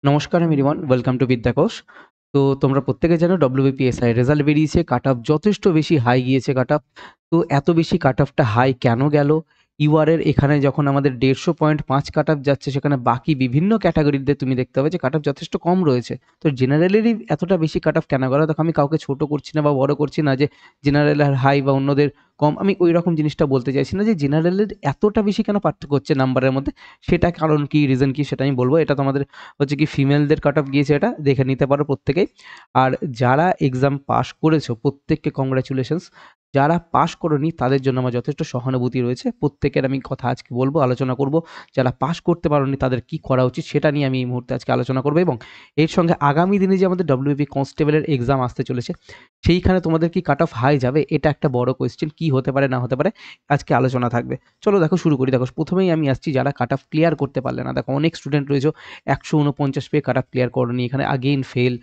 নমস্কার everyone, welcome to বিদ্যাকোষ। তো তোমরা প্রত্যেকে জানো ডব্লিউবিপিএসআই রেজাল্ট বেরিয়েছে, কাট অফ যথেষ্ট বেশি হাই গিয়েছে কাট অফ। তো এত বেশি কাট অফটা হাই কেন গেল? ইউআর এর এখানে যখন আমাদের 150.5 কাট অফ যাচ্ছে, সেখানে বাকি বিভিন্ন ক্যাটাগরিতে তুমি দেখতে পাবে যে কাট অফ যথেষ্ট কম রয়েছে। তো জেনারেলেরই এতটা বেশি কাট অফ কেন গেল? দেখো, আমি কাউকে ছোট করছি না বা বড় করছি না যে জেনারেলের হাই বা অন্যদের কম, আমি ওই রকম জিনিসটা বলতে চাইছি না। যে জেনারেলের এতটা বেশি কেন পার্থক্য হচ্ছে নাম্বারের মধ্যে, সেটা কারণ কি, রিজন কি, সেটা আমি বলবো। এটা তোমাদের হচ্ছে কি ফিমেলদের কাট অফ গিয়েছে, এটা দেখে নিতে পারো প্রত্যেকেই। আর যারা এক্সাম পাস করেছো প্রত্যেককে কংগ্রাচুলেশনস। যারা পাস করোনি তাদের জন্য আমার যথেষ্ট সহানুভূতি রয়েছে। প্রত্যেকের আমি কথা আজকে বলবো, আলোচনা করব। যারা পাস করতে পারোনি তাদের কি করা উচিত সেটা নিয়ে আমি এই মুহূর্তে আজকে আলোচনা করবো, এবং এর সঙ্গে আগামী দিনে যে আমাদের ডব্লিউবি কনস্টেবলের এক্সাম আসতে চলেছে, সেইখানে তোমাদের কি কাট অফ হাই যাবে, এটা একটা বড় কোয়েশ্চেন। কি হতে পারে না হতে পারে আজকে আলোচনা থাকবে। চলো দেখো, শুরু করি। দেখো, প্রথমেই আমি আসছি যারা কাট অফ ক্লিয়ার করতে পারলে না। দেখো, অনেক স্টুডেন্ট রয়েছে 149 পেয়ে কাট অফ ক্লিয়ার করনি, এখানে আগেইন ফেল।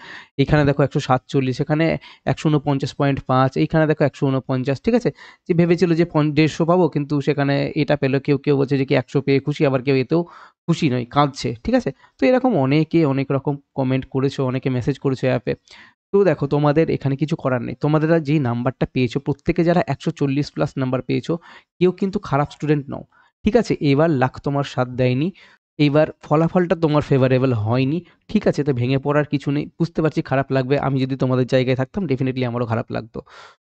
এখানে দেখো 147, এখানে 149.5, এইখানে দেখো 149। ঠিক আছে, যে ভেবেছিল যে 150 পাবো, কিন্তু সেখানে এটা পেলো। কেউ কেউ বলছে যে কি 100 পেয়ে খুশি, আবার কেউ এতেও খুশি নয়, কাঁদছে। ঠিক আছে, তো এরকম অনেকে অনেক রকম কমেন্ট করেছো, অনেকে মেসেজ করেছো অ্যাপে। তো দেখো, তোমাদের এখানে কিছু করার নেই। তোমাদের যেই নাম্বারটা পেয়েছো, প্রত্যেকে যারা 140 প্লাস নাম্বার পেয়েছো, কেউ কিন্তু খারাপ স্টুডেন্ট নও। ঠিক আছে, এবার লাক তোমার সাথ দেয়নি, এইবার ফলাফলটা তোমার ফেভারেবল হয়নি। ঠিক আছে, তো ভেঙে পড়ার কিছু নেই। বুঝতে পারছি খারাপ লাগবে, আমি যদি তোমাদের জায়গায় থাকতাম ডেফিনেটলি আমারও খারাপ লাগতো।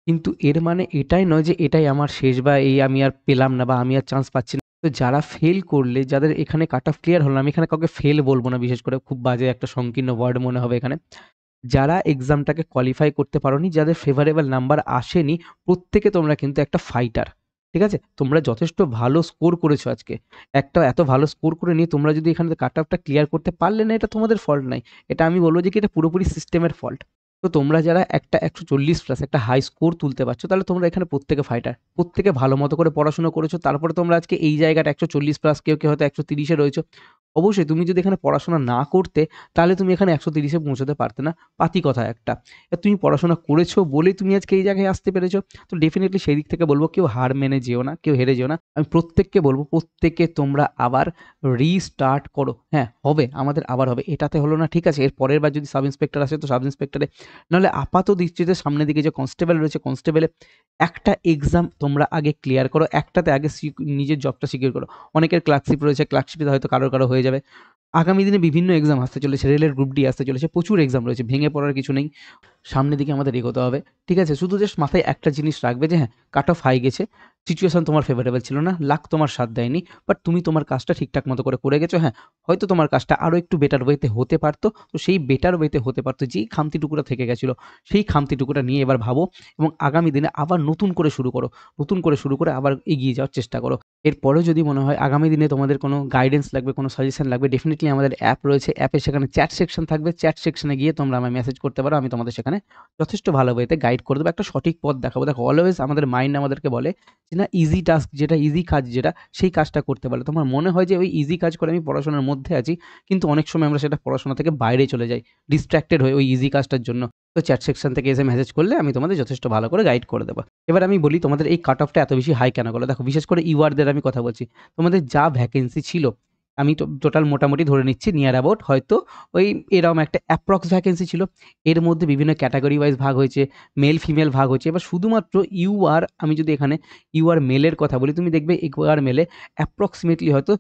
কিন্তু এর মানে এটাই নয় যে এটাই আমার শেষ, বা এই আমি আর পেলাম না, বা আমি আর চান্স পাচ্ছি না। তো যারা ফেল করলে, যাদের এখানে কাট অফ ক্লিয়ার হলো না, আমি এখানে কাউকে ফেল বলবো না, বিশেষ করে খুব বাজে একটা সংকীর্ণ ওয়ার্ড মনে হবে এখানে। যারা এক্সামটাকে কোয়ালিফাই করতে পারোনি, যাদের ফেভারেবল নাম্বার আসেনি, প্রত্যেকে তোমরা কিন্তু একটা ফাইটার। ঠিক আছে, তোমরা যথেষ্ট ভালো স্কোর করেছো আজকে। একটা এত ভালো স্কোর করে নিয়ে তোমরা যদি এখানে কাট অফটা ক্লিয়ার করতে পারলে না, এটা তোমাদের ফল্ট নাই। এটা আমি বলবো যে কি এটা পুরোপুরি সিস্টেমের ফল্ট। তো তোমরা যারা একটা 140 প্লাস একটা হাই স্কোর তুলতে পারছো, তাহলে তোমরা এখানে প্রত্যেকে ফাইটার, প্রত্যেকে ভালো মতো করে পড়াশোনা করেছো, তারপরে তোমরা আজকে এই জায়গাটা 140 প্লাস, কেউ কেউ হয়তো 130-এ রয়েছো। অবশ্যই তুমি যদি এখানে পড়াশোনা না করতে, তাহলে তুমি এখানে 130-এ পৌঁছতে পারতে না। পাতি কথা একটা। তুমি পড়াশোনা করেছো বলেই তুমি আজকে এই জায়গায় আসতে পেরেছো। তো ডেফিনেটলি সেই দিক থেকে বলবো, কেউ হার মেনে যেও না, কেউ হেরে যেও না। আমি প্রত্যেককে বলবো, প্রত্যেককে তোমরা আবার রিস্টার্ট করো। হ্যাঁ, হবে, আমাদের আবার হবে। এটাতে হলো না, ঠিক আছে, এর পরের বার যদি সাব ইন্সপেক্টর আসে তো সাব ইন্সপেক্টরে, নাহলে আপাত দৃষ্টিতে সামনের দিকে যে কনস্টেবল রয়েছে, কনস্টেবলে একটা এক্সাম তোমরা আগে ক্লিয়ার করো, একটাতে আগে নিজের জবটা সিকিউর করো। অনেকের ক্লার্কশিপ রয়েছে, ক্লার্কশিপে হয়তো কারো কারো হয়ে যাবে। আগামী দিনে বিভিন্ন এক্সাম আসতে চলেছে, রেলের গ্রুপ ডি আসতে চলেছে, প্রচুর এক্সাম রয়েছে, ভেঙে পড়ার কিছু নেই। সামনের দিকে আমাদের এগোতে হবে। ঠিক আছে, শুধু জাস্ট মাথায় একটা জিনিস রাখবে যে হ্যাঁ, কাট অফ হাই গেছে, সিচুয়েশন তোমার ফেভারেবল ছিল না, লাক তোমার সাথ দেয়নি, বাট তুমি তোমার কাজটা ঠিকঠাক মতো করে গেছো। হ্যাঁ, হয়তো তোমার কাজটা আরও একটু বেটার ওয়েতে হতে পারতো। তো সেই বেটার ওয়েতে হতে পারতো, যেই খামতিটুকুটা থেকে গেছিলো, সেই খামতিটুকুটা নিয়ে এবার ভাবো, এবং আগামী দিনে আবার নতুন করে শুরু করো। নতুন করে শুরু করে আবার এগিয়ে যাওয়ার চেষ্টা করো। এরপরেও যদি মনে হয় আগামী দিনে তোমাদের কোনো গাইডেন্স লাগবে, কোনো সাজেশন লাগবে, ডেফিনেটলি আমাদের অ্যাপ রয়েছে। অ্যাপে সেখানে চ্যাট সেকশন থাকবে, চ্যাট সেকশনে গিয়ে তোমরা আমায় মেসেজ করতে পারো। আমি তোমাদের সেখানে যথেষ্ট ভালো ওয়েতে গাইড করে দেবো, একটা সঠিক পথ দেখাবো। দেখো, অলওয়েজ আমাদের মাইন্ড আমাদেরকে বলে যে না, ইজি টাস্ক যেটা, ইজি কাজ যেটা, সেই কাজটা করতে পারলে তোমার মনে হয় যে ওই ইজি কাজ করে আমি পড়াশোনার মধ্যে আছি, কিন্তু অনেক সময় আমরা সেটা পড়াশোনা থেকে বাইরে চলে যাই, ডিস্ট্র্যাক্টেড হয়ে ওই ইজি কাজটার জন্য। তো চ্যাট সেকশন থেকে এসে মেসেজ করলে আমি তোমাদের যথেষ্ট ভালো করে গাইড করে দেবো। এবার আমি বলি, তোমাদের এই কাট অফটা এত বেশি হাই কেন গেলো? দেখো, বিশেষ করে ইউআরদের আমি কথা বলছি। তোমাদের যা ভ্যাকেন্সি ছিল, আমি টোটাল মোটামুটি ধরে নিচ্ছি নিয়ার অ্যাবাউট হয়তো ওই এরকম একটা অ্যাপ্রক্স ভ্যাকেন্সি ছিল। এর মধ্যে বিভিন্ন ক্যাটাগরি ওয়াইজ ভাগ হয়েছে, মেল ফিমেল ভাগ হয়েছে। এবার শুধুমাত্র ইউআর, আমি যদি এখানে ইউআর মেলের কথা বলি, তুমি দেখবে ইউআর মেলে অ্যাপ্রক্সিমেটলি হয়তো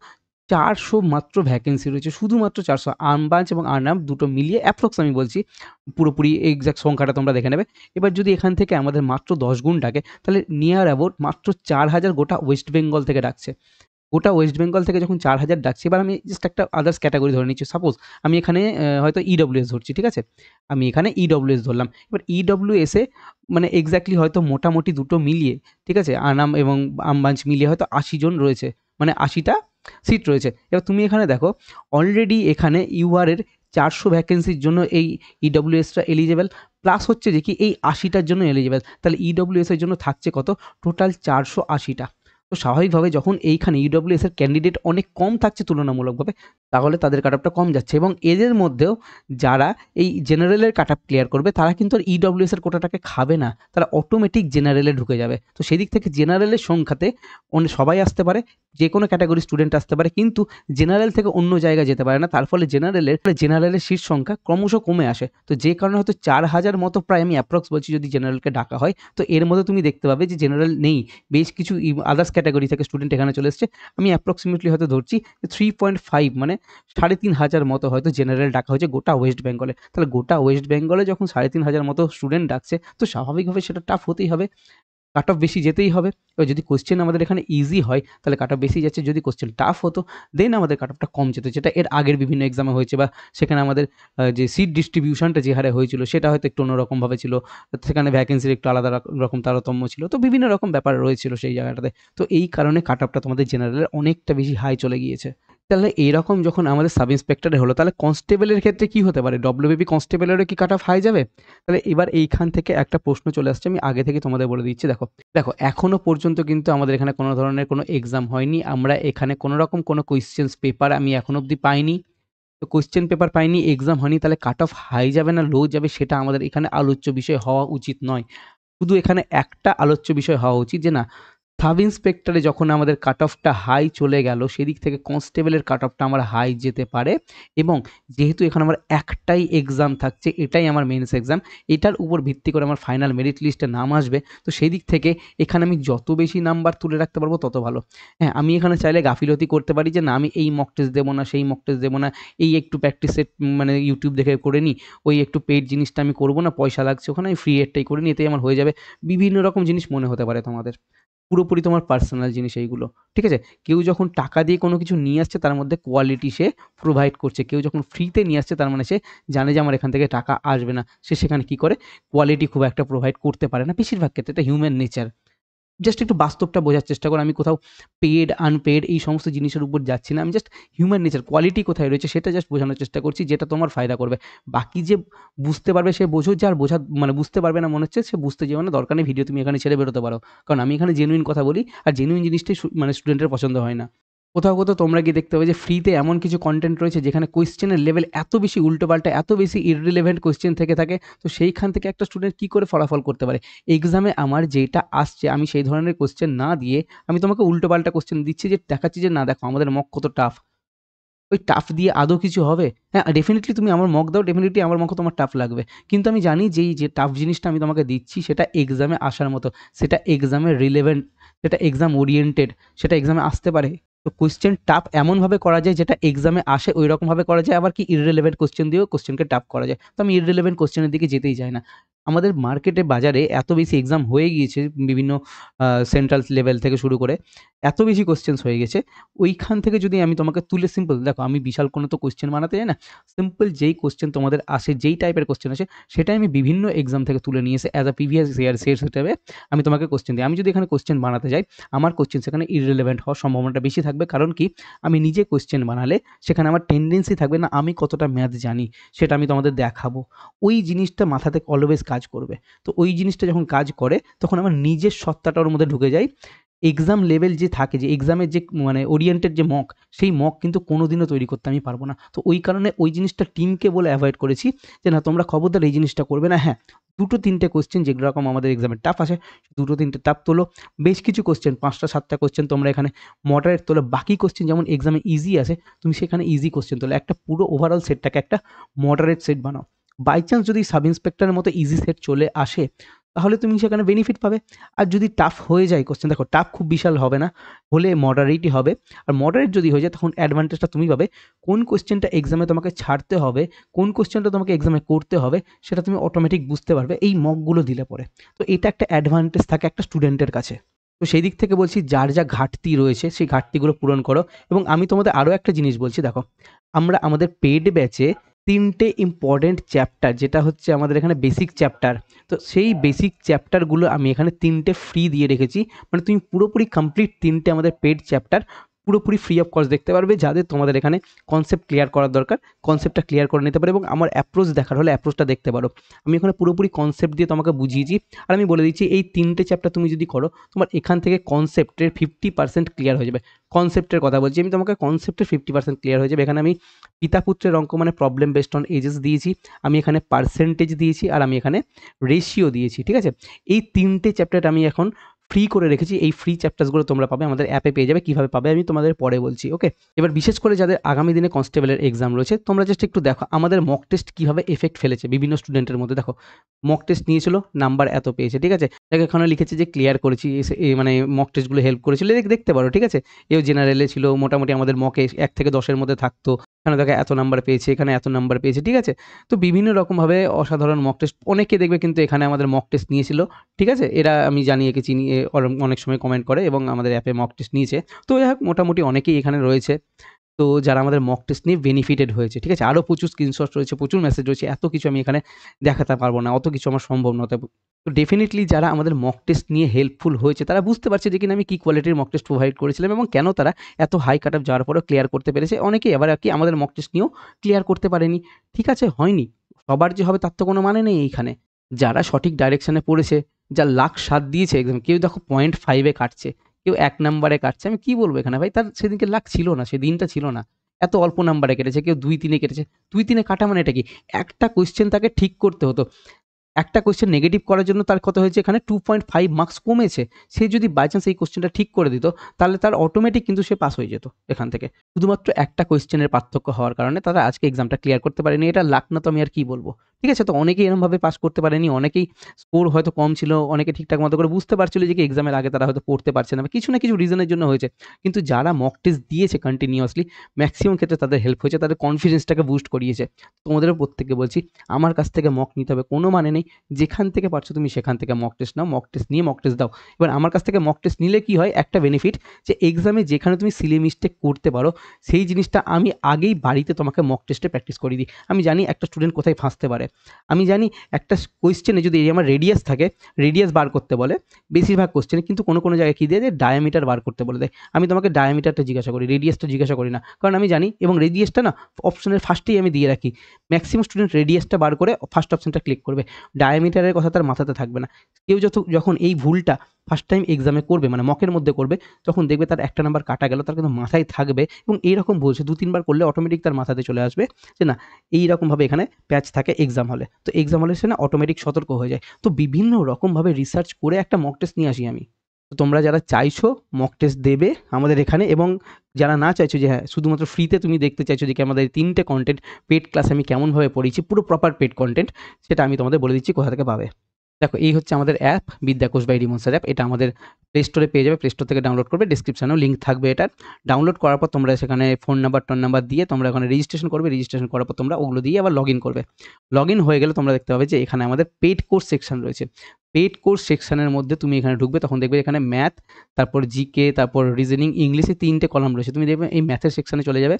400 মাত্র ভ্যাকেন্সি রয়েছে, শুধুমাত্র 400। আনবাঞ্চ এবং আর্নাম দুটো মিলিয়ে অ্যাপ্রক্স আমি বলছি, পুরোপুরি এক্সাক্ট সংখ্যাটা তোমরা দেখে নেবে। এবার যদি এখান থেকে আমাদের মাত্র 10 গুণ ডাকে, তাহলে নিয়ার অ্যাবাউট মাত্র 4000 গোটা ওয়েস্ট বেঙ্গল থেকে ডাকছে। গোটা ওয়েস্ট বেঙ্গল থেকে যখন 4000 ডাকছে, এবার আমি জাস্ট একটা আদার্স ক্যাটাগরি ধরে নিচ্ছি। সাপোজ আমি এখানে হয়তো ইডব্লিউএস ধরছি, ঠিক আছে, আমি এখানে ইডব্লিউএস ধরলাম। এবার ইডব্লিউএসে মানে এক্স্যাক্টলি হয়তো মোটামুটি দুটো মিলিয়ে, ঠিক আছে, আনাম এবং আমবাঞ্চ মিলিয়ে হয়তো 80 জন রয়েছে, মানে 80টা সিট রয়েছে। এবার তুমি এখানে দেখো, অলরেডি এখানে ইউআর এর 400 ভ্যাকেন্সির জন্য এই ইডব্লিউএসটা এলিজেবল, প্লাস হচ্ছে যে কি এই 80টার জন্য এলিজেবল, তাহলে ইডব্লিউএস এর জন্য থাকছে কত, টোটাল 480টা। তো স্বাভাবিকভাবে যখন এইখানে ইডব্লিউএস এর ক্যান্ডিডেট অনেক কম থাকছে তুলনামূলকভাবে, তাহলে তাদের কাট অফটা কম যাচ্ছে। এবং এদের মধ্যেও যারা এই জেনারেলের কাট অফ ক্লিয়ার করবে, তারা কিন্তু আর ইডব্লিউএস এর কোটাটাকে খাবে না, তারা অটোমেটিক জেনারেলে ঢুকে যাবে। তো সেদিক থেকে জেনারেলের সংখ্যাতে সবাই আসতে পারে, যে কোনো ক্যাটাগরি স্টুডেন্ট আসতে পারে, কিন্তু জেনারেল থেকে অন্য জায়গায় যেতে পারে না। তার ফলে জেনারেলের সিট সংখ্যা ক্রমশ কমে আসে। তো যে কারণে হয়তো 4000 মতো প্রায় আমি অ্যাপ্রক্স বলছি যদি জেনারেলকে ডাকা হয়। তো এর মধ্যে তুমি দেখতে পাবে যে জেনারেল নেই। বেশ কিছু আদার্স ক্যাটাগরি থেকে স্টুডেন্ট এখানে চলে এসছে। আমি অ্যাপ্রক্সিমেটলি হয়তো ধরছি 3.5 মানে 3500 মতো হয়তো জেনারেল ডাকা হয়েছে গোটা ওয়েস্ট বেঙ্গলে। তাহলে গোটা ওয়েস্ট বেঙ্গলে যখন 3500 মতো স্টুডেন্ট ডাকছে, তো স্বাভাবিকভাবে সেটা টাফ হতেই হবে। কাট অফ বেশি যেতেই হবে। এবার যদি কোয়েশ্চেন আমাদের এখানে ইজি হয় তাহলে কাট অফ বেশি যাচ্ছে, যদি কোয়েশ্চেন টাফ হতো দেন আমাদের কাট অফটা কম যেত, যেটা এর আগের বিভিন্ন এক্সামে হয়েছে, বা সেখানে আমাদের যে সিট ডিস্ট্রিবিউশনটা যে হারে হয়েছিল সেটা হয়তো একটু অন্যরকমভাবে ছিল, সেখানে ভ্যাকেন্সির একটু আলাদা রকম তারতম্য ছিল, তো বিভিন্ন রকম ব্যাপার রয়েছিল সেই জায়গাটাতে। তো এই কারণে কাট অফটা তোমাদের জেনারেলের অনেকটা বেশি হাই চলে গিয়েছে। তাহলে এইরকম যখন আমাদের সাব ইন্সপেক্টরে হলো, তাহলে কনস্টেবলের ক্ষেত্রে কি হতে পারে? ডব্লিউবিপি কনস্টেবলেরও কি কাট অফ হাই যাবে? তাহলে এবার এইখান থেকে একটা প্রশ্ন চলে আসছে, আমি আগে থেকে তোমাদের বলে দিচ্ছি। দেখো এখনো পর্যন্ত কিন্তু আমাদের এখানে কোনো ধরনের কোনো এক্সাম হয়নি। আমরা এখানে কোনো রকম কোনো কোয়েশ্চেন্স পেপার আমি এখনো অবধি পাইনি। তো কোয়েশ্চেন পেপার পাইনি, এক্সাম হয়নি, তাহলে কাট অফ হাই যাবে না লো যাবে সেটা আমাদের এখানে আলোচ্য বিষয় হওয়া উচিত নয়। শুধু এখানে একটা আলোচ্য বিষয় হওয়া উচিত যে না, সাব ইন্সপেক্টরে যখন আমাদের কাট অফটা হাই চলে গেল, সেদিক থেকে কনস্টেবলের কাট অফটা আমার হাই যেতে পারে। এবং যেহেতু এখানে আমার একটাই এক্সাম থাকছে, এটাই আমার মেন্স এক্সাম, এটার উপর ভিত্তি করে আমার ফাইনাল মেরিট লিস্টে নাম আসবে। তো সেই দিক থেকে এখানে আমি যত বেশি নাম্বার তুলে রাখতে পারবো তত ভালো। হ্যাঁ, আমি এখানে চাইলে গাফিলতি করতে পারি যে না, আমি এই মক টেস্ট দেবো না, সেই মক টেস্ট দেবো না, এই একটু প্র্যাকটিসের মানে ইউটিউব দেখে করে নিই, ওই একটু পেইড জিনিসটা আমি করবো না, পয়সা লাগছে ওখানে, আমি ফ্রি এরটাই করে নিই, এতেই আমার হয়ে যাবে। বিভিন্ন রকম জিনিস মনে হতে পারে তোমাদের, পুরোপুরি তোমার পার্সোনাল জিনিস এইগুলো। ঠিক আছে? কেউ যখন টাকা দিয়ে কোনো কিছু নিয়ে আসছে তার মধ্যে কোয়ালিটি সে প্রোভাইড করছে। কেউ যখন ফ্রিতে নিয়ে আসছে তার মানে সে জানে যে আমার এখান থেকে টাকা আসবে না। সে সেখানে কি করে? কোয়ালিটি খুব একটা প্রোভাইড করতে পারে না বেশিরভাগ ক্ষেত্রে। এটা হিউম্যান নেচার। জাস্ট একটু বাস্তবটা বোঝার চেষ্টা করো। আমি কোথাও পেড, আনপেড এই সমস্ত জিনিসের উপর যাচ্ছি না। আমি জাস্ট হিউম্যান নেচার, কোয়ালিটি কোথায় রয়েছে সেটা জাস্ট বোঝানোর চেষ্টা করছি, যেটা তোমার ফায়দা করবে। বাকি যে বুঝতে পারবে সে বোঝো, যার বোঝা মানে বুঝতে পারবে না মনে হচ্ছে সে বুঝতে যেও না, দরকার নেই, ভিডিও তুমি এখানে ছেড়ে বেরোতে পারো। কারণ আমি এখানে জেনুইন কথা বলি, আর জেনুইন জিনিসটাই মানে স্টুডেন্টের পছন্দ হয় না। কোথাও কোথাও তোমরা গিয়ে দেখতে পাবে যে ফ্রিতে এমন কিছু কন্টেন্ট রয়েছে যেখানে কোয়েশ্চেনের লেভেল এত বেশি উল্টোপাল্টা, এত বেশি ইররিলেভেন্ট কোয়েশ্চেন থেকে থাকে। তো সেইখান থেকে একটা স্টুডেন্ট কি করে ফলাফল করতে পারে? এক্সামে আমার যেটা আসছে আমি সেই ধরনের কোয়েশ্চেন না দিয়ে আমি তোমাকে উল্টোপাল্টা কোয়েশ্চেন দিচ্ছি, যে দেখাচ্ছি যে না দেখো আমাদের মক কত টাফ। ওই টাফ দিয়ে আদৌ কিছু হবে? হ্যাঁ, ডেফিনিটলি তুমি আমার মক দাও, ডেফিনিটলি আমার মকও তোমার টাফ লাগবে। কিন্তু আমি জানি যে এই যে টাফ জিনিসটা আমি তোমাকে দিচ্ছি সেটা এক্সামে আসার মতো, সেটা এক্সামে রিলেভেন্ট, সেটা এক্সাম ওরিয়েন্টেড, সেটা এক্সামে আসতে পারে। তো কোয়েশ্চেন টাফ এমনভাবে করা যায় যেটা এক্সামে আসে ওইরকমভাবে করা যায়, আবার কি ইররিলেভেন্ট কোয়েশ্চেন দিয়েও কোয়েশ্চেনকে টাফ করা যায়। তো আমি ইররিলেভেন্ট কোয়েশ্চেনের দিকে যেতেই চাই না। আমাদের মার্কেটে বাজারে এত বেশি এক্সাম হয়ে গিয়েছে, বিভিন্ন সেন্ট্রাল লেভেল থেকে শুরু করে এত বেশি কোয়েশ্চেন্স হয়ে গেছে, ওইখান থেকে যদি আমি তোমাকে তুলে সিম্পল দেখো, আমি বিশাল কোনো তো কোয়েশ্চেন বানাতে যাই না। সিম্পল যেই কোয়েশ্চেন তোমাদের আসে, যেই টাইপের কোয়েশ্চেন আসে, সেটাই আমি বিভিন্ন এক্সাম থেকে তুলে নিয়ে এসে অ্যাজ আ প্রিভিয়াস ইয়ার শেষ হিসেবে আমি তোমাকে কোয়েশ্চেন দিই। আমি যদি এখানে কোয়েশ্চেন বানাতে যাই, আমার কোয়েশ্চেন সেখানে ইররিলেভেন্ট হওয়ার সম্ভাবনাটা বেশি থাকবে। কারণ কি? আমি নিজে কোয়েশ্চেন বানালে সেখানে আমার টেন্ডেন্সি থাকবে না আমি কতটা ম্যাথ জানি, সেটা আমি তোমাদের দেখাবো। ওই জিনিসটা মাথাতে অলওয়েজ কাজ করবে। তো ওই জিনিসটা যখন কাজ করে তখন আমার নিজের সত্তাটা ওর মধ্যে ঢুকে যায়। এক্সাম লেভেল যে থাকে, যে এক্সামের যে মানে ওরিয়েন্টেড যে মক, সেই মক কিন্তু কোনোদিনও তৈরি করতে আমি পারবো না। তো ওই কারণে ওই জিনিসটা টিমকে বলে অ্যাভয়েড করেছি যে না, তোমরা খবরদার এই জিনিসটা করবে না। হ্যাঁ, 2-3টে কোয়েশ্চেন যেগুলো রকম আমাদের এক্সামে টাফ আসে, 2-3টে টাফ তোলো। বেশ কিছু কোয়েশ্চেন 5টা-7টা কোয়েশ্চেন তোমরা এখানে মডারেট তোলো। বাকি কোয়েশ্চেন যেমন এক্সামে ইজি আসে তুমি সেখানে ইজি কোয়েশ্চেন তোলো। একটা পুরো ওভারঅল সেটটাকে একটা মডারেট সেট বানাও। বাই চান্স যদি সাব ইন্সপেক্টরের মতো ইজি সেট চলে আসে তাহলে তুমি সেখানে বেনিফিট পাবে। আর যদি টাফ হয়ে যায় কোশ্চেন, দেখো টাফ খুব বিশাল হবে না, হলে মডারেটই হবে। আর মডারেট যদি হয়ে যায় তখন অ্যাডভান্টেজটা তুমি পাবে, কোন কোশ্চেনটা এক্সামে তোমাকে ছাড়তে হবে, কোন কোশ্চেনটা তোমাকে এক্সামে করতে হবে, সেটা তুমি অটোমেটিক বুঝতে পারবে এই মকগুলো দিলে পরে। তো এটা একটা অ্যাডভান্টেজ থাকে একটা স্টুডেন্টের কাছে। তো সেই দিক থেকে বলছি, যার যা ঘাটতি রয়েছে সেই ঘাটতিগুলো পূরণ করো। এবং আমি তোমাদের আরও একটা জিনিস বলছি, দেখো আমরা আমাদের পেড ব্যাচে 3টে ইম্পর্টেন্ট চ্যাপ্টার, যেটা হচ্ছে আমাদের এখানে বেসিক চ্যাপ্টার, তো সেই বেসিক চ্যাপ্টারগুলো আমি এখানে 3টে ফ্রি দিয়ে রেখেছি। মানে তুমি পুরোপুরি কমপ্লিট 3টে আমাদের পেড চ্যাপ্টার পুরোপুরি ফ্রি অফ কস্ট দেখতে পারবে। যাদের তোমাদের এখানে কনসেপ্ট ক্লিয়ার করার দরকার, কনসেপ্টটা ক্লিয়ার করে নিতে পারে, এবং আমার অ্যাপ্রোচ দেখার হলে অ্যাপ্রোচটা দেখতে পারো। আমি এখানে পুরোপুরি কনসেপ্ট দিয়ে তোমাকে বুঝিয়েছি। আর আমি বলে দিচ্ছি এই 3টে চ্যাপ্টার তুমি যদি করো, তোমার এখান থেকে কনসেপ্টের 50% ক্লিয়ার হয়ে যাবে। কনসেপ্টের কথা বলছি আমি, তোমাকে কনসেপ্টের 50% ক্লিয়ার হয়ে যাবে। এখানে আমি পিতা পুত্রের অঙ্ক মানে প্রবলেম বেসড অন এজেস দিয়েছি, আমি এখানে পার্সেন্টেজ দিয়েছি, আর আমি এখানে রেশিও দিয়েছি। ঠিক আছে? এই 3টে চ্যাপ্টার আমি এখন ফ্রি করে রেখেছি। এই ফ্রি চ্যাপ্টার্সগুলো তোমরা পাবে আমাদের অ্যাপে পেয়ে যাবে। কীভাবে পাবে আমি তোমাদের পরে বলছি, ওকে? এবার বিশেষ করে যাদের আগামী দিনে কনস্টেবলের এক্সাম রয়েছে, তোমরা জাস্ট একটু দেখো আমাদের মক টেস্ট কীভাবে এফেক্ট ফেলেছে বিভিন্ন স্টুডেন্টের মধ্যে। দেখো মক টেস্ট নিয়েছিল, নাম্বার এত পেয়েছে, ঠিক আছে? দেখো এখানে লিখেছে যে ক্লিয়ার করেছি, মানে মক টেস্টগুলো হেল্প করেছিল, দেখতে পারো, ঠিক আছে? এও জেনারেলে ছিল, মোটামুটি আমাদের মকে 1 থেকে 10-এর মধ্যে থাকতো। এখানে দেখো এত নাম্বার পেয়েছে, এখানে এত নাম্বার পেয়েছে, ঠিক আছে? তো বিভিন্ন রকমভাবে অসাধারণ মক টেস্ট অনেকে দেখবে কিন্তু এখানে আমাদের মক টেস্ট নিয়েছিল, ঠিক আছে? এরা আমি জানি, একে চিনি, অনেক সময় কমেন্ট করে এবং আমাদের অ্যাপে মক টেস্ট নিয়েছে। তো যাই হোক, মোটামুটি অনেকেই এখানে রয়েছে। তো যারা আমাদের মক টেস্ট নিয়ে বেনিফিটেড হয়েছে, ঠিক আছে? আরও প্রচুর স্ক্রিনশট রয়েছে, প্রচুর মেসেজ রয়েছে, এত কিছু আমি এখানে দেখাতে পারবো না, অত কিছু আমার সম্ভব না। তো ডেফিনিটলি যারা আমাদের মক টেস্ট নিয়ে হেল্পফুল হয়েছে তারা বুঝতে পারছে যে কিনা আমি কী কোয়ালিটির মক টেস্ট প্রোভাইড করেছিলাম এবং কেন তারা এত হাই কাট অফ যাওয়ার পরেও ক্লিয়ার করতে পেরেছে। অনেকেই আবার আর কি আমাদের মক টেস্ট নিয়েও ক্লিয়ার করতে পারেনি, ঠিক আছে? হয়নি, সবার যে হবে তার তো কোনো মানে নেই এইখানে। যারা সঠিক ডাইরেকশনে পড়েছে, যা লাখ সাথ দিয়েছে একদম, কেউ দেখো 0.5 কাটছে, কেউ 1 নাম্বারে কাটছে, আমি কি বলবো এখানে ভাই? তার সেদিনকে লাক ছিল না, সেদিনটা ছিল না। এত অল্প নাম্বারে কেটেছে, কেউ 2-3 এ কেটেছে। 2-3 এ কাটা মানে এটা কি? একটা কোয়েশ্চেন তাকে ঠিক করতে হতো। একটা কোয়েশ্চেন নেগেটিভ করার জন্য তার কত হয়েছে এখানে 2.5 মার্কস কমেছে। সে যদি বাই চান্স এই কোয়েশ্চেনটা ঠিক করে দিত, তাহলে তার অটোমেটিক কিন্তু সে পাস হয়ে যেত এখান থেকে। শুধুমাত্র একটা কোয়েশ্চেনের পার্থক্য হওয়ার কারণে তারা আজকে এক্সামটা ক্লিয়ার করতে পারেনি। এটা লাক না তো আমি আর কি বলব? ঠিক আছে? তো অনেকেই এরকমভাবে পাস করতে পারেনি, অনেকেই স্কোর হয়তো কম ছিল, অনেকে ঠিকঠাক মতো করে বুঝতে পারছিল যে কি এক্সামের আগে তারা হয়তো পড়তে পারছে না বা কিছু না কিছু রিজনের জন্য হয়েছে। কিন্তু যারা মক টেস্ট দিয়েছে কন্টিনিউয়াসলি, ম্যাক্সিমাম ক্ষেত্রে তাদের হেল্প হয়েছে, তাদের কনফিডেন্সটাকে বুস্ট করিয়েছে। তোমাদেরও প্রত্যেককে বলছি, আমার কাছ থেকে মক নিতে হবে কোনো মানে নেই। যেখান থেকে পারছো তুমি সেখান থেকে মক টেস্ট নাও, মক টেস্ট নিয়ে মক টেস্ট দাও। এবার আমার কাছ থেকে মক টেস্ট নিলে কি হয়, একটা বেনিফিট, যে এক্সামে যেখানে তুমি সিলি মিস্টেক করতে পারো সেই জিনিসটা আমি আগেই বাড়িতে তোমাকে মক টেস্টে প্র্যাকটিস করিয়ে দিই। আমি জানি একটা স্টুডেন্ট কোথায় ফাঁসতে পারে, আমি জানি একটা কোয়েশ্চেনে যদি আমার রেডিয়াস থাকে, রেডিয়াস বার করতে বলে বেশিরভাগ কোয়েশ্চেনে, কিন্তু কোনো জায়গায় কী দিয়ে দেয়, ডায়ামিটার বার করতে বলে দেয়। আমি তোমাকে ডায়ামিটারটা জিজ্ঞাসা করি, রেডিয়াসটা জিজ্ঞাসা করি না, কারণ আমি জানি, এবং রেডিয়াসটা না অপশনের ফার্স্টেই আমি দিয়ে রাখি। ম্যাক্সিমাম স্টুডেন্ট রেডিয়াসটা বার করে ফার্স্ট অপশনটা ক্লিক করবে, ডায়ামিটারের কথা তার মাথাতে থাকবে না। কেউ যখন এই ভুলটা ফার্স্ট টাইম এক্সামে করবে, মানে মকের মধ্যে করবে, তখন দেখবে তার একটা নাম্বার কাটা গেল, তার কিন্তু মাথায় থাকবে, এবং এইরকম ভুল সে 2-3 বার করলে অটোমেটিক তার মাথাতে চলে আসবে যে না, এইরকমভাবে এখানে প্যাচ থাকে এক্সাম হলে। তো এক্সাম হলে সে না অটোমেটিক সতর্ক হয়ে যায়। তো বিভিন্ন রকমভাবে রিসার্চ করে একটা মক টেস্ট নিয়ে আসি আমি। তো তোমরা যারা চাইছো মক টেস্ট দেবে আমাদের এখানে, এবং যারা না চাইছো যে হ্যাঁ শুধুমাত্র ফ্রিতে তুমি দেখতে চাইছো যে কি আমাদের 3টে কন্টেন্ট পেড ক্লাস আমি কেমনভাবে পড়িয়েছি, পুরো প্রপার পেড কন্টেন্ট, সেটা আমি তোমাদের বলে দিচ্ছি কোথা থেকে পাবে। দেখো এই হচ্ছে আমাদের app, Vidyakosh by Rimon sir app. এটা আমাদের প্লে স্টোরে পেয়ে যাবে, প্লে স্টোর থেকে ডাউনলোড করবে, ডেসক্রিপশনেও লিঙ্ক থাকবে এটার। ডাউনলোড করার পর তোমরা সেখানে টোন নাম্বার দিয়ে তোমরা ওখানে রেজিস্ট্রেশন করবে, রেজিস্ট্রেশন করার পর তোমরা ওগুলো দিয়ে আবার লগ ইন করবে। লগ ইন হয়ে গেলে তোমরা দেখতে পাবে যে এখানে আমাদের পেইড কোর্স সেকশন রয়েছে। পেইড কোর্স সেকশনের মধ্যে তুমি এখানে ঢুকবে, তখন দেখবে এখানে ম্যাথ, তারপর জিকে, তারপর রিজনিং, ইংলিশে 3টে কলাম রয়েছে। তুমি দেখবে এই ম্যাথের সেকশনে চলে যাবে।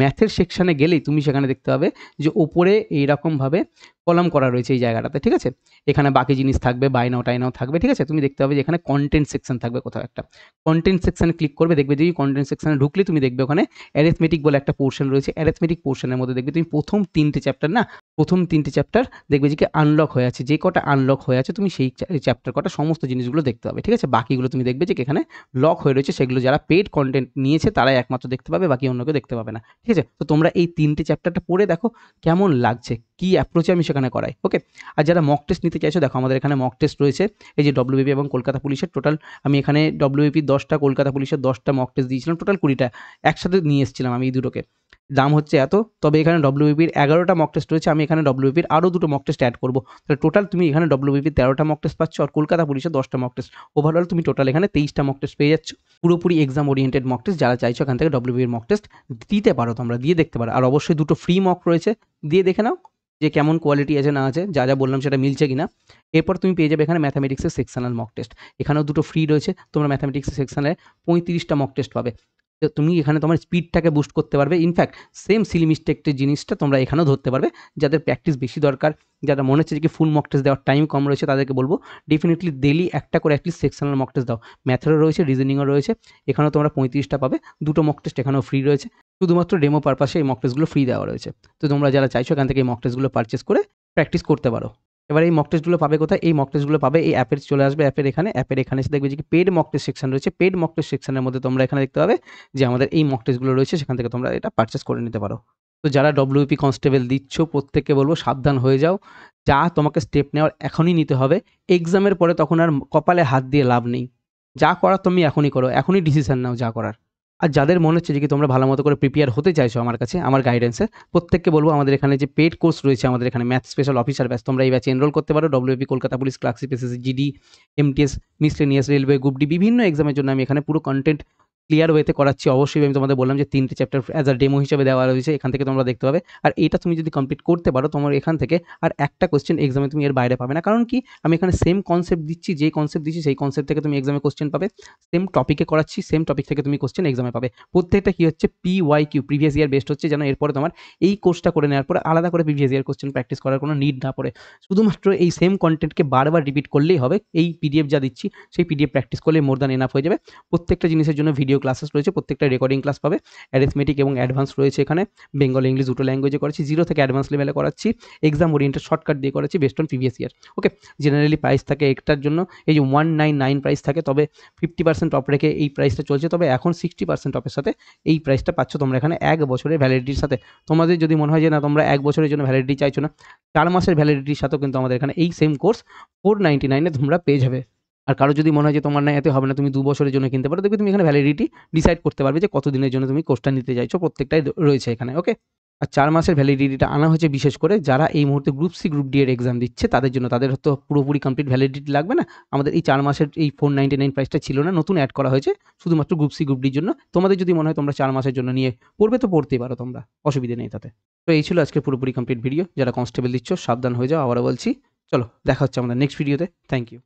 ম্যাথের সেকশনে গেলেই তুমি সেখানে দেখতে পাবে যে ওপরে এইরকমভাবে কলাম করা রয়েছে এই জায়গাটাতে, ঠিক আছে? এখানে বাকি জিনিস থাকবে, বাই নাও টাই নাও থাকবে, ঠিক আছে? তুমি দেখতে পাবে যে এখানে কন্টেন্ট সেকশন থাকবে কোথাও একটা। কন্টেন্ট সেকশনে ক্লিক করবে, দেখবে যে কন্টেন্ট সেকশনে ঢুকলে তুমি দেখবে ওখানে অ্যারিথমেটিক বলে একটা পোর্শন রয়েছে। অ্যারিথমেটিক পোর্শনের মধ্যে দেখবে তুমি প্রথম 3টে চ্যাপ্টার দেখবে যে কি আনলক হয়ে আছে। যে কটা আনলক হয়ে আছে তুমি সেই চ্যাপ্টার কটা সমস্ত জিনিসগুলো দেখতে পাবে, ঠিক আছে? বাকিগুলো তুমি দেখবে যে এখানে লক হয়ে রয়েছে, সেগুলো যারা পেইড কন্টেন্ট নিয়েছে তারাই একমাত্র দেখতে পাবে, বাকি অন্য কেউ দেখতে পাবে না, ঠিক আছে? তো তোমরা এই 3টে চ্যাপ্টারটা পড়ে দেখো কেমন লাগছে, কি অ্যাপ্রোচে আমি সেখানে করাই, ওকে? আর যারা মক টেস্ট নিতে চাইছো, দেখো আমাদের এখানে মক টেস্ট রয়েছে। এই যে ডব্লিউবিপি এবং কলকাতা পুলিশের টোটাল, আমি এখানে ডব্লিউবিপির 10টা, কলকাতা পুলিশের 10টা মক টেস্ট দিয়েছিলাম, টোটাল 20টা একসাথে নিয়ে এসেছিলাম আমি এই দুটোকে। দাম হচ্ছে এত, তবে এখানে ডব্লিউবিপির 11টা মক টেস্ট রয়েছে, আমি এখানে ডব্লিউবিপির আরও 2টো মক টেস্ট অ্যাড করবো। তাহলে টোটাল তুমি এখানে ডব্লিউবিপির 13টা মক টেস্ট পাচ্ছ, আর কলকাতা পুলিশের 10টা মক টেস্ট। ওভারঅল তুমি টোটাল এখানে 23টা মক টেস্ট পেয়ে যাচ্ছ, পুরোপুরি এক্সাম ওরিয়েন্টেড মক টেস্ট। যারা চাইছো এখান থেকে ডব্লিউবিপির মক টেস্ট দিতে পারো, তোমরা দিয়ে দেখতে পারো। আর অবশ্যই 2টো ফ্রি মক রয়েছে, দিয়ে দেখে নাও যে কেমন কোয়ালিটি আছে না আছে, যা বললাম সেটা মিলছে কিনা। এরপর তুমি পেয়ে যাবে এখানে ম্যাথামেটিক্সের সেকশনাল মক টেস্ট, এখানেও 2টো ফ্রি রয়েছে। তোমরা ম্যাথামেটিক্সের সেকশনে 35টা মক টেস্ট পাবে। তো তুমি এখানে তোমার স্পিডটাকে বুস্ট করতে পারবে। ইনফ্যাক্ট সেম সিলি মিস্টেকটির জিনিসটা তোমরা এখানেও ধরতে পারবে। যাদের প্র্যাকটিস বেশি দরকার, যারা মনে হচ্ছে যে কি ফুল মক টেস্ট দেওয়ার টাইম কম রয়েছে, তাদেরকে বলবো ডেফিনেটলি ডেলি একটা করে অ্যাটলিস্ট সেকশনাল মক টেস্ট দাও। ম্যাথেরও রয়েছে, রিজনিংও রয়েছে, এখানেও তোমরা 35টা পাবে। 2টো মক টেস্ট এখানেও ফ্রি রয়েছে, শুধুমাত্র ডেমো পারপাসে এই মক টেস্টগুলো ফ্রি দেওয়া রয়েছে। তো তোমরা যারা চাইছো এখান থেকে এই মক টেস্টগুলো পারচেস করে প্র্যাকটিস করতে পারো। এবার এই মক টেস্টগুলো পাবে কোথায়? এই মক টেস্টগুলো পাবে এই অ্যাপের, চলে আসবে অ্যাপের এখানে এসে দেখবে যে পেড মক টেস্ট সেকশন রয়েছে। পেড মক টেস্ট সেকশনের মধ্যে তোমরা এখানে দেখতে পাবে যে আমাদের এই মক টেস্টগুলো রয়েছে, সেখান থেকে তোমরা এটা পারচেস করে নিতে পারো। তো যারা ডব্লিউপি কনস্টেবল দিচ্ছ প্রত্যেককে বলবো সাবধান হয়ে যাও, যা তোমাকে স্টেপ নেওয়ার এখনই নিতে হবে। এক্সামের পরে তখন আর কপালে হাত দিয়ে লাভ নেই। যা করার তুমি এখনই করো, এখনই ডিসিশন নাও যা করার। আর যাদের মনে হচ্ছে যে কি তোমরা ভালো মতো করে প্রিপেয়ার হতে চাইছো আমার কাছে, আমার গাইডেন্সে, প্রত্যেককে বলবো আমাদের এখানে যে পেড কোর্স রয়েছে, আমাদের এখানে ম্যাথ স্পেশাল অফিসার ব্যাচ, তোমরা এই ব্যাচে এনরোল করতে পারো। WP Kolkata police, clerkship, SSC GD, MTS, miscellaneous, railway, group D, বিভিন্ন এক্সামের জন্য আমি এখানে পুরো কন্টেন্ট ক্লিয়ার ওয়েতে করাচ্ছি। অবশ্যই আমি তোমাদের বললাম যে 3টে চ্যাপ্টার অ্যাজ আ ডেমো হিসেবে দেওয়া রয়েছে, এখান থেকে তোমরা দেখতে পাবে। আর এটা তুমি যদি কমপ্লিট করতে পারো, তোমার এখান থেকে আর একটা কোশ্চেন এক্সামে তুমি এর বাইরে পাবে না। কারণ কি, আমি এখানে সেম কনসেপ্ট দিচ্ছি, যেই কনসেপ্ট দিচ্ছি সেই কনসেপ্ট থেকে তুমি এক্সামে কোশ্চেন পাবে। সেম টপিকে করাচ্ছি, সেম টপিক থেকে তুমি কোশ্চেন এক্সামে পাবে। প্রত্যেকটা কি হচ্ছে, PYQ, প্রিভিয়াস ইয়ার বেস্ট হচ্ছে, যেন এরপরে তোমার এই কোর্সটা করে নেওয়ার পরে আলাদা করে প্রিভিয়াস ইয়ার কোশ্চেন প্র্যাকটিস করার কোনো নিড না পড়ে। শুধুমাত্র এই সেম কন্টেন্টকে বারবার রিপিট করলেই হবে। এই পিডিএফ যা দিচ্ছি সেই পিডিএফ প্র্যাকটিস করলে মোর দ্যান এনাফ হয়ে যাবে। প্রত্যেকটা জিনিসের জন্য ভিডিও ক্লাসেস রয়েছে, প্রত্যেকটা রেকর্ডিং ক্লাস পাবে। অ্যারিথমেটিক এবং অ্যাডভান্স রয়েছে এখানে, বেঙ্গলি ইংলিশ দুটো ল্যাঙ্গুয়েজে করাচ্ছি, 0 থেকে অ্যাডভান্স লেভেলে করাচ্ছি, এক্সাম ওরিয়েন্টেড শর্টকাট দিয়ে করাচ্ছি best on previous year. Okay, generally price থাকে একটার জন্য এই যে 199 প্রাইস থাকে, তবে 50% অফ রেখে এই প্রাইসটা চলছে, তবে এখন 60% অফের সাথে এই প্রাইসটা পাচ্ছ তোমরা এখানে 1 বছরের ভ্যালিডিটির সাথে। তোমাদের যদি মনে হয় যে না তোমরা 1 বছরের জন্য ভ্যালিডিটি চাইছো না, 4 মাসের ভ্যালিডিটির সাথেও কিন্তু আমাদের এখানে এই সেম কোর্স 499 তোমরা পেয়ে যাবে। আর কারো যদি মনে হয় যে তোমার না এতে হবে না, তুমি 2 বছরের জন্য কিনতে পারো, দেখবে তুমি এখানে ভ্যালিডিটি ডিসাইড করতে পারবে যে কতদিনের জন্য তুমি কোর্সটা নিতে চাইছো, প্রত্যেকটাই রয়েছে এখানে। ওকে, আর 4 মাসের ভ্যালিডিটিটা আনা হয়েছে বিশেষ করে যারা এই মুহূর্তে গ্রুপ সি গ্রুপ ডি এর এক্সাম দিচ্ছে তাদের জন্য। তাদের তো পুরোপুরি কমপ্লিট ভ্যালিডিটি লাগবে না। আমাদের এই 4 মাসের এই 499 প্রাইসটা ছিল না, নতুন অ্যাড করা হয়েছে শুধুমাত্র গ্রুপ সি গ্রুপ ডির জন্য। তোমাদের যদি মনে হয় তোমরা 4 মাসের জন্য নিয়ে পড়বে তো পড়তেই পারো তোমরা, অসুবিধে নেই তাতে। তো এই ছিল আজকে পুরোপুরি কমপ্লিট ভিডিও। যারা কনস্টেবল দিচ্ছ সাবধান হয়ে যাও, আবারও বলছি। চলো দেখা হচ্ছে আমাদের নেক্সট ভিডিওতে। Thank you.